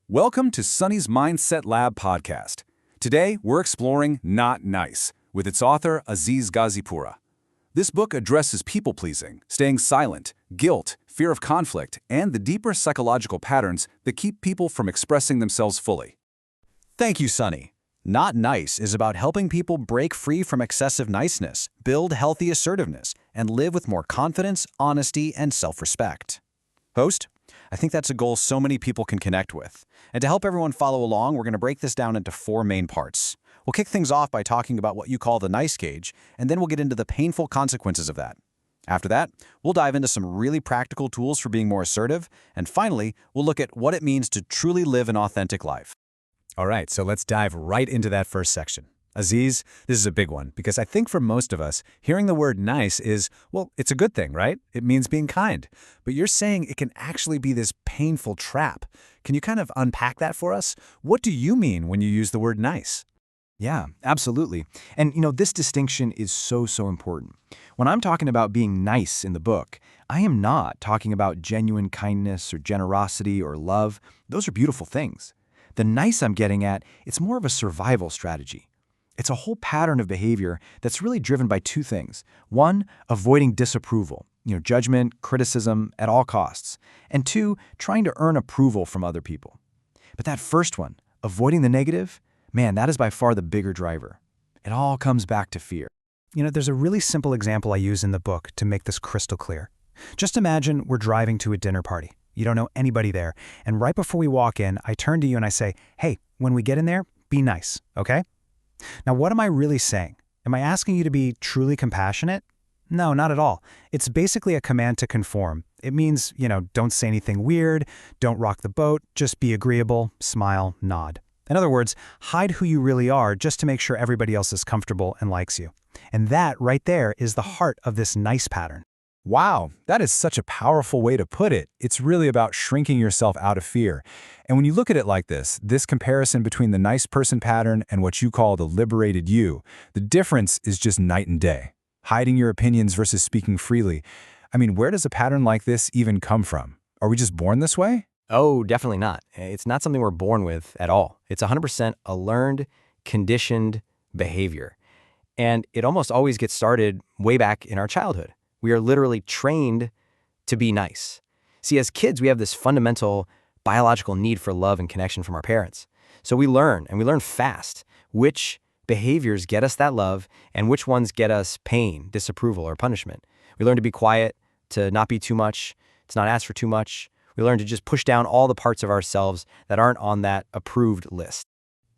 Welcome to Sunny's Mindset Lab podcast. Today, we're exploring Not Nice with its author, Aziz Gazipura. This book addresses people-pleasing, staying silent, guilt, fear of conflict, and the deeper psychological patterns that keep people from expressing themselves fully. Thank you, Sunny. Not Nice is about helping people break free from excessive niceness, build healthy assertiveness, and live with more confidence, honesty, and self-respect. Host, I think that's a goal so many people can connect with. And to help everyone follow along, we're going to break this down into 4 main parts. We'll kick things off by talking about what you call the nice gauge, and then we'll get into the painful consequences of that. After that, we'll dive into some really practical tools for being more assertive, and finally, we'll look at what it means to truly live an authentic life. All right, so let's dive right into that first section. Aziz, this is a big one because I think for most of us, hearing the word nice is, well, it's a good thing, right? It means being kind. But you're saying it can actually be this painful trap. Can you kind of unpack that for us? What do you mean when you use the word nice? Yeah, absolutely. And this distinction is so important. When I'm talking about being nice in the book, I am not talking about genuine kindness or generosity or love. Those are beautiful things. The nice I'm getting at, it's more of a survival strategy. It's a whole pattern of behavior that's really driven by 2 things. 1, avoiding disapproval, judgment, criticism at all costs. And 2, trying to earn approval from other people. But that first one, avoiding the negative, man, that is by far the bigger driver. It all comes back to fear. There's a really simple example I use in the book to make this crystal clear. Just imagine we're driving to a dinner party. You don't know anybody there. And right before we walk in, I turn to you and I say, hey, when we get in there, be nice, okay? Now, what am I really saying? Am I asking you to be truly compassionate? No, not at all. It's basically a command to conform. It means, don't say anything weird, don't rock the boat, just be agreeable, smile, nod. In other words, hide who you really are just to make sure everybody else is comfortable and likes you. And that right there is the heart of this nice pattern. Wow, that is such a powerful way to put it. It's really about shrinking yourself out of fear. And when you look at it like this comparison between the nice person pattern and what you call the liberated you, the difference is just night and day. Hiding your opinions versus speaking freely. I mean, where does a pattern like this even come from? Are we just born this way? Oh, definitely not. It's not something we're born with at all. It's 100% a learned, conditioned behavior. And it almost always gets started way back in our childhood. We are literally trained to be nice. See, as kids, we have this fundamental biological need for love and connection from our parents. So we learn, and we learn fast, which behaviors get us that love and which ones get us pain, disapproval, or punishment. We learn to be quiet, to not be too much, to not ask for too much. We learn to just push down all the parts of ourselves that aren't on that approved list.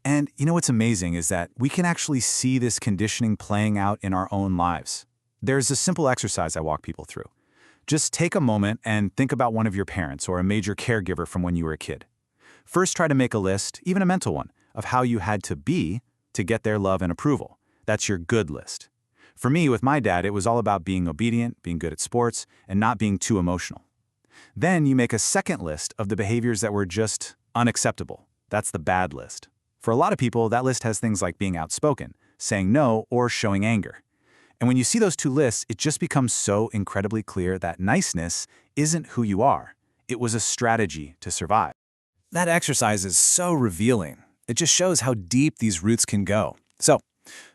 And what's amazing is that we can actually see this conditioning playing out in our own lives. There's a simple exercise I walk people through. Just take a moment and think about one of your parents or a major caregiver from when you were a kid. First, try to make a list, even a mental one, of how you had to be to get their love and approval. That's your good list. For me, with my dad, it was all about being obedient, being good at sports, and not being too emotional. Then you make a second list of the behaviors that were just unacceptable. That's the bad list. For a lot of people, that list has things like being outspoken, saying no, or showing anger. And when you see those 2 lists, it just becomes so incredibly clear that niceness isn't who you are. It was a strategy to survive. That exercise is so revealing. It just shows how deep these roots can go. So,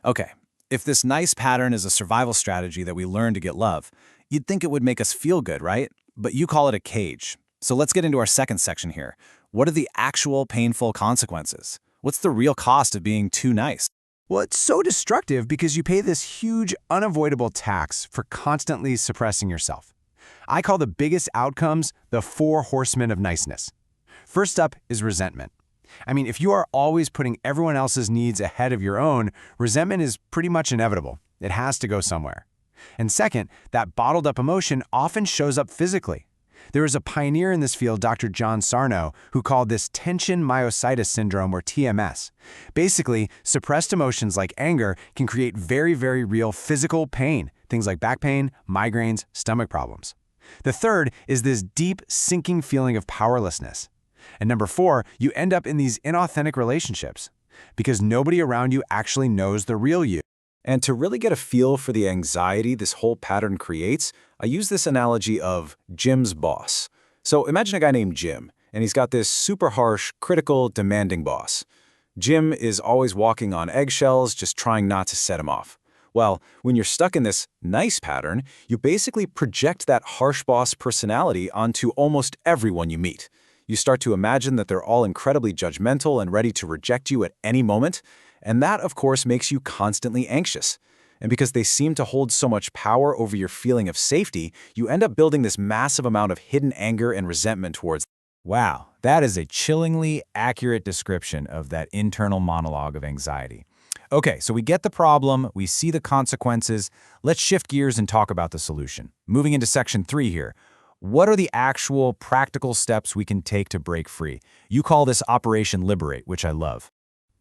okay, if this nice pattern is a survival strategy that we learn to get love, you'd think it would make us feel good, right? But you call it a cage. So let's get into our second section here. What are the actual painful consequences? What's the real cost of being too nice? Well, it's so destructive because you pay this huge, unavoidable tax for constantly suppressing yourself. I call the biggest outcomes the 4 horsemen of niceness. First up is resentment. I mean, if you are always putting everyone else's needs ahead of your own, resentment is pretty much inevitable. It has to go somewhere. And second, that bottled up emotion often shows up physically. There is a pioneer in this field, Dr. John Sarno, who called this tension myositis syndrome, or TMS. Basically, suppressed emotions like anger can create very, very real physical pain, things like back pain, migraines, stomach problems. The third is this deep, sinking feeling of powerlessness. And number 4, you end up in these inauthentic relationships because nobody around you actually knows the real you. And to really get a feel for the anxiety this whole pattern creates, I use this analogy of Jim's boss. So imagine a guy named Jim, and he's got this super harsh, critical, demanding boss. Jim is always walking on eggshells, just trying not to set him off. Well, when you're stuck in this nice pattern, you basically project that harsh boss personality onto almost everyone you meet. You start to imagine that they're all incredibly judgmental and ready to reject you at any moment, and that, of course, makes you constantly anxious. And because they seem to hold so much power over your feeling of safety, you end up building this massive amount of hidden anger and resentment towards them. Wow, that is a chillingly accurate description of that internal monologue of anxiety. Okay, so we get the problem, we see the consequences. Let's shift gears and talk about the solution. Moving into section 3 here. What are the actual practical steps we can take to break free? You call this Operation Liberate, which I love.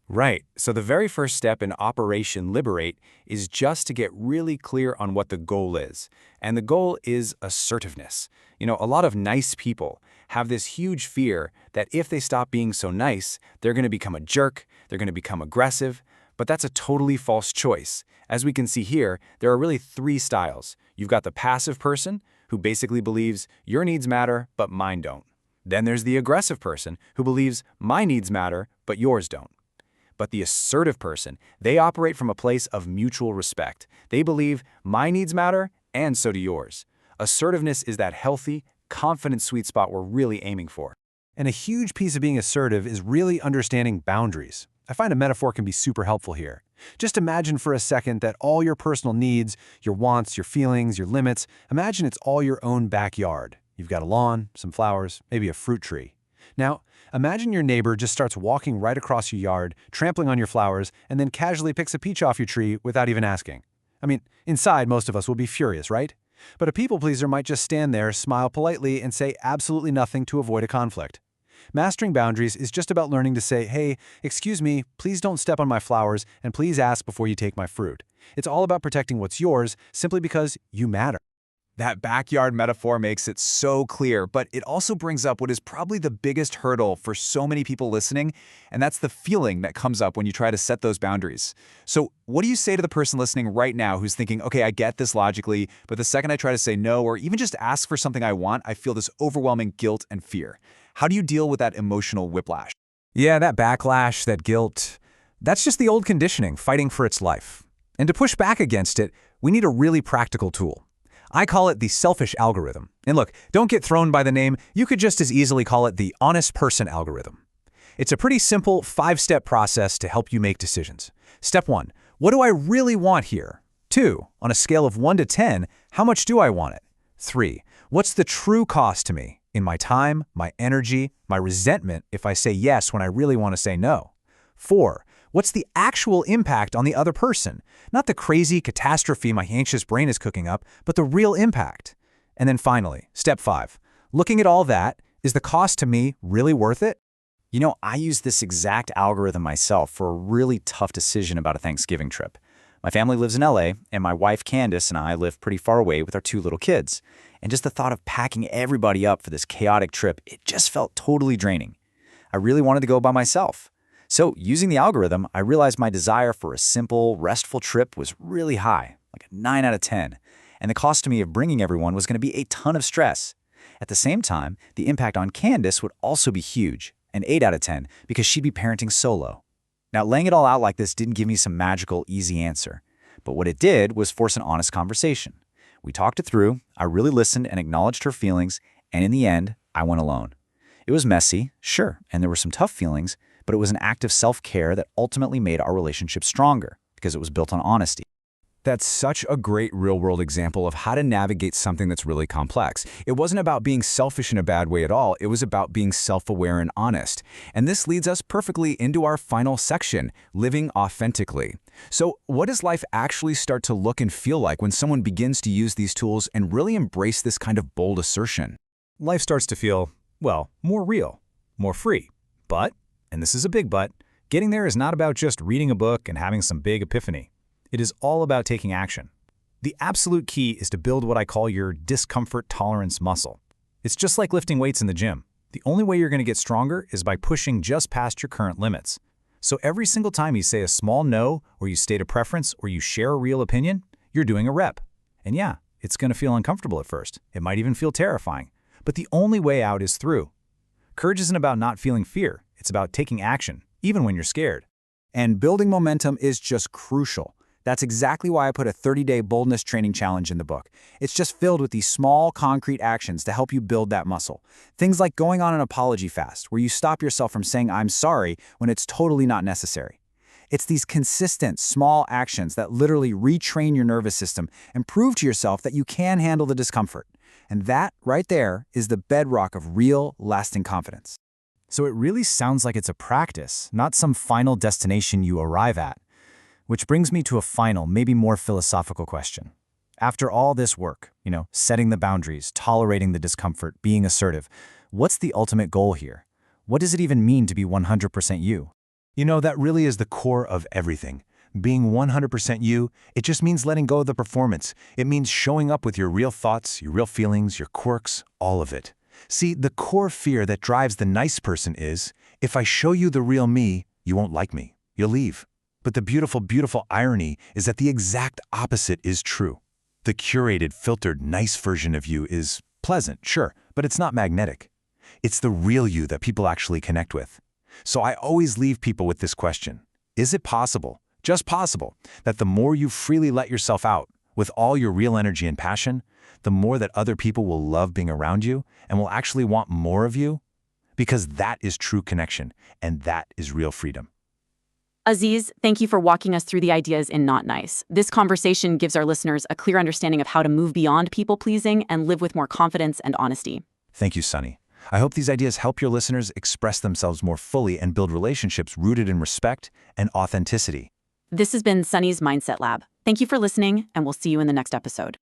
Right. So the very first step in Operation Liberate is just to get really clear on what the goal is. And the goal is assertiveness. You know, a lot of nice people have this huge fear that if they stop being so nice, they're going to become a jerk, they're going to become aggressive. But that's a totally false choice. As we can see here, there are really 3 styles. You've got the passive person, who basically believes your needs matter, but mine don't. Then there's the aggressive person, who believes my needs matter, but yours don't. But the assertive person, they operate from a place of mutual respect. They believe my needs matter, and so do yours. Assertiveness is that healthy, confident sweet spot we're really aiming for. And a huge piece of being assertive is really understanding boundaries. I find a metaphor can be super helpful here. Just imagine for a second that all your personal needs, your wants, your feelings, your limits, imagine it's all your own backyard. You've got a lawn, some flowers, maybe a fruit tree. Now, imagine your neighbor just starts walking right across your yard, trampling on your flowers, and then casually picks a peach off your tree without even asking. I mean, inside, most of us will be furious, right? But a people pleaser might just stand there, smile politely, and say absolutely nothing to avoid a conflict. Mastering boundaries is just about learning to say, hey, excuse me, please don't step on my flowers, and please ask before you take my fruit. It's all about protecting what's yours simply because you matter. That backyard metaphor makes it so clear, but it also brings up what is probably the biggest hurdle for so many people listening, and that's the feeling that comes up when you try to set those boundaries. So what do you say to the person listening right now who's thinking, okay, I get this logically, but the second I try to say no or even just ask for something I want, I feel this overwhelming guilt and fear? How do you deal with that emotional whiplash? Yeah, that backlash, that guilt, that's just the old conditioning fighting for its life. And to push back against it, we need a really practical tool. I call it the selfish algorithm. And look, don't get thrown by the name. You could just as easily call it the honest person algorithm. It's a pretty simple 5-step process to help you make decisions. Step 1, what do I really want here? 2, on a scale of 1 to 10, how much do I want it? 3, what's the true cost to me in my time, my energy, my resentment if I say yes when I really want to say no? 4, what's the actual impact on the other person? Not the crazy catastrophe my anxious brain is cooking up, but the real impact. And then finally, step 5, looking at all that, is the cost to me really worth it? You know, I use this exact algorithm myself for a really tough decision about a Thanksgiving trip. My family lives in LA, and my wife Candace and I live pretty far away with our 2 little kids. And just the thought of packing everybody up for this chaotic trip, it just felt totally draining. I really wanted to go by myself. So, using the algorithm, I realized my desire for a simple, restful trip was really high, like a 9 out of 10, and the cost to me of bringing everyone was going to be a ton of stress. At the same time, the impact on Candace would also be huge, an 8 out of 10, because she'd be parenting solo. Now, laying it all out like this didn't give me some magical, easy answer, but what it did was force an honest conversation. We talked it through, I really listened and acknowledged her feelings, and in the end, I went alone. It was messy, sure, and there were some tough feelings, but it was an act of self-care that ultimately made our relationship stronger because it was built on honesty. That's such a great real-world example of how to navigate something that's really complex. It wasn't about being selfish in a bad way at all. It was about being self-aware and honest. And this leads us perfectly into our final section, living authentically. So what does life actually start to look and feel like when someone begins to use these tools and really embrace this kind of bold assertion? Life starts to feel, well, more real, more free. But, and this is a big but, getting there is not about just reading a book and having some big epiphany. It is all about taking action. The absolute key is to build what I call your discomfort tolerance muscle. It's just like lifting weights in the gym. The only way you're going to get stronger is by pushing just past your current limits. So every single time you say a small no, or you state a preference, or you share a real opinion, you're doing a rep. And yeah, it's going to feel uncomfortable at first. It might even feel terrifying. But the only way out is through. Courage isn't about not feeling fear. It's about taking action, even when you're scared. And building momentum is just crucial. That's exactly why I put a 30-day boldness training challenge in the book. It's just filled with these small, concrete actions to help you build that muscle. Things like going on an apology fast, where you stop yourself from saying I'm sorry when it's totally not necessary. It's these consistent, small actions that literally retrain your nervous system and prove to yourself that you can handle the discomfort. And that, right there, is the bedrock of real, lasting confidence. So it really sounds like it's a practice, not some final destination you arrive at. Which brings me to a final, maybe more philosophical question. After all this work, setting the boundaries, tolerating the discomfort, being assertive, what's the ultimate goal here? What does it even mean to be 100% you? That really is the core of everything. Being 100% you, it just means letting go of the performance. It means showing up with your real thoughts, your real feelings, your quirks, all of it. See, the core fear that drives the nice person is, if I show you the real me, you won't like me. You'll leave. But the beautiful, beautiful irony is that the exact opposite is true. The curated, filtered, nice version of you is pleasant, sure, but it's not magnetic. It's the real you that people actually connect with. So I always leave people with this question. Is it possible, just possible, that the more you freely let yourself out, with all your real energy and passion, the more that other people will love being around you and will actually want more of you? Because that is true connection, and that is real freedom. Aziz, thank you for walking us through the ideas in Not Nice. This conversation gives our listeners a clear understanding of how to move beyond people-pleasing and live with more confidence and honesty. Thank you, Sunny. I hope these ideas help your listeners express themselves more fully and build relationships rooted in respect and authenticity. This has been Sunny's Mindset Lab. Thank you for listening, and we'll see you in the next episode.